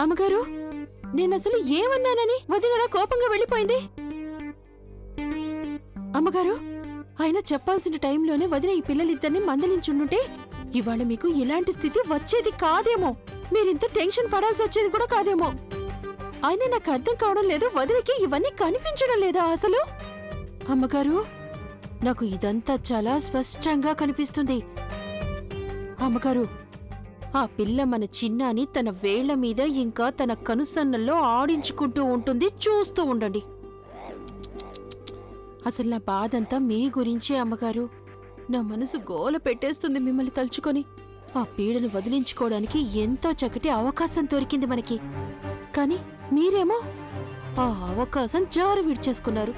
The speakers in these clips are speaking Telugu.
అమ్మగారు, నేనసలు ఏమన్నానని వదిన కోపంగా వెళ్ళిపోయింది? అమ్మగారు, ఆయన చెప్పాల్సిన టైంలోనే వదిన ఈ పిల్లలిద్దరిని మందలించుండుంటే ఇవాళ మీకు ఇలాంటి స్థితి వచ్చేది కాదేమో, మీరింత టెన్షన్ పడాల్సి వచ్చేది కూడా కాదేమో. ఆయన నాకు అర్థం కావడం లేదు, వదినకి ఇవన్నీ కనిపించడం లేదా అసలు? అమ్మగారు, నాకు ఇదంతా చాలా స్పష్టంగా కనిపిస్తుంది. అమ్మగారు, ఆ పిల్ల మన చిన్నాని తన వేళ్ల మీద ఇంకా తన కనుసన్నల్లో ఆడించుకుంటూ ఉంటుంది, చూస్తూ ఉండండి. అసలు నా బాధంతా మీ గురించే అమ్మగారు. నా మనసు గోల పెట్టేస్తుంది మిమ్మల్ని తలుచుకొని. ఆ పీడను వదిలించుకోవడానికి ఎంతో చక్కటి అవకాశం దొరికింది మనకి. కాని మీరేమో ఆ అవకాశం జారు విడిచేసుకున్నారు.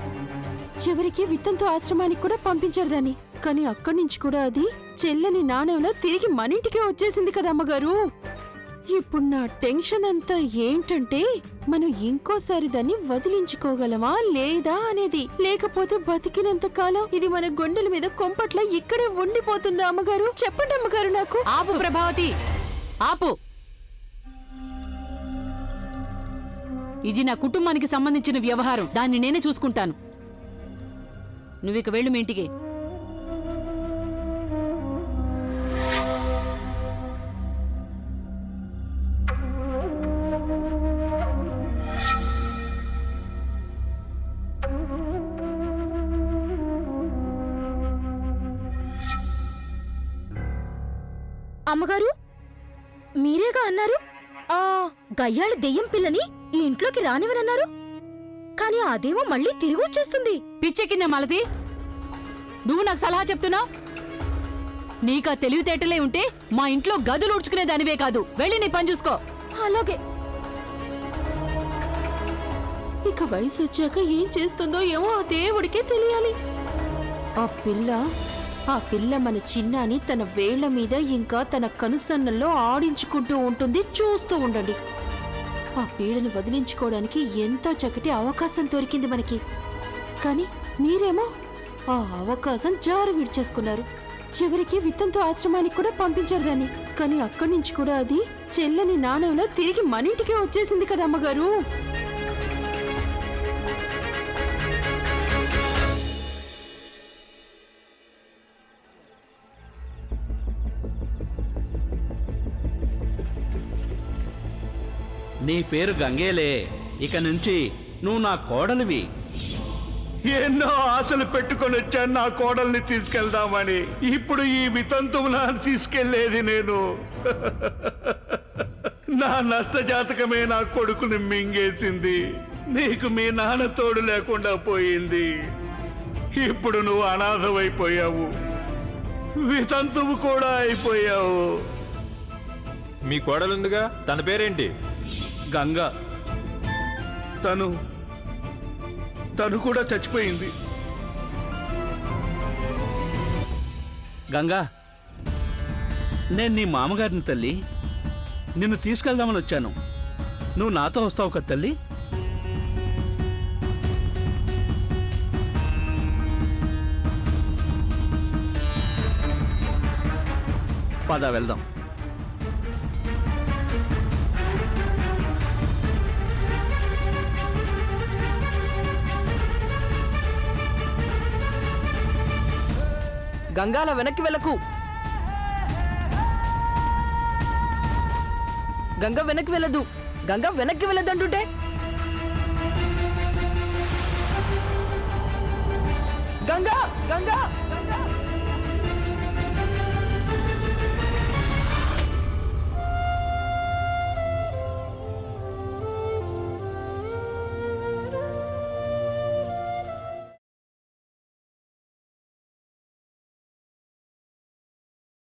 చివరికి విత్తంతో ఆశ్రమానికి కూడా పంపించారు దాన్ని. కానీ అక్కడి నుంచి కూడా అది చెల్లని నాణ్యంలో తిరిగి మనింటికే వచ్చేసింది కదా అమ్మగారు. ఇప్పుడు నా టెన్షన్ అంతా ఏంటంటే మనం ఇంకోసారి దాన్ని వదిలించుకోగలమా లేదా అనేది. లేకపోతే బతికినంత కాలం ఇది మన గొండెల మీద కొంపట్ల ఇక్కడే ఉండిపోతుందా అమ్మగారు? చెప్పండి అమ్మగారు నాకు. ఆపు ప్రభావతి, ఆపు. ఇది నా కుటుంబానికి సంబంధించిన వ్యవహారం, దాన్ని నేనే చూసుకుంటాను. నువ్విక వెళ్ళు మీ ఇంటికి. అమ్మగారు, మీరేగా అన్నారు ఆ గయ్యాళ దెయ్యం పిల్లని ఈ ఇంట్లోకి రానివనన్నారు. కానీ అదేమో మళ్ళీ తిరిగి వచ్చేస్తుంది. పిచ్చెక్కిందే మాలతి, నువ్వు నాకు సలహా చెప్తున్నావు? నీకా తెలివితేటలే ఉంటే మా ఇంట్లో గదులు ఉడ్చుకునే దానివే కాదు, వెళ్ళి నీ పని చూసుకో. అలాగే. ఇక వయసు వచ్చాక ఏం చేస్తుందో ఏమో ఆ దేవుడికే తెలియాలి. ఆ పిల్ల మన చిన్నాని తన వేళ్ల మీద ఇంకా తన కనుసన్నల్లో ఆడించుకుంటూ ఉంటుంది, చూస్తూ ఉండండి. ఆ పీడను వదిలించుకోవడానికి ఎంతో చక్కటి అవకాశం దొరికింది మనకి. కానీ మీరేమో ఆ అవకాశం జారు విడిచేసుకున్నారు. చివరికి విత్తంతో ఆశ్రమానికి కూడా పంపించారు దాన్ని. కానీ అక్కడి నుంచి కూడా అది చెల్లని నాణ్యంలో తిరిగి మనింటికే వచ్చేసింది కదా అమ్మగారు. నీ పేరు గంగేలే. ఇక నుంచి నువ్వు నా కోడలివి. ఎన్నో ఆశలు పెట్టుకొని వచ్చాను నా కోడల్ని తీసుకెళ్దామని. ఇప్పుడు ఈ వితంతువులా తీసుకెళ్లేది నేను. నా నష్టజాతకమే నా కొడుకుని మింగేసింది. నీకు మీ నాన్న తోడు లేకుండా పోయింది. ఇప్పుడు నువ్వు అనాథమైపోయావు, వితంతువు కూడా అయిపోయావు. మీ కోడలుందిగా, తన పేరేంటి? గంగా. తను కూడా చచ్చిపోయింది. గంగా, నేను నీ మామగారిని తల్లి. నిన్ను తీసుకెళ్దామని వచ్చాను. నువ్వు నాతో వస్తావు కదా తల్లి? పద వెళ్దాం. గంగాల వెనక్కి వెళ్ళకు. గంగ వెనక్కి వెళ్ళదు. గంగ వెనక్కి వెళ్ళద్దంటుంటే. గంగా, గంగా.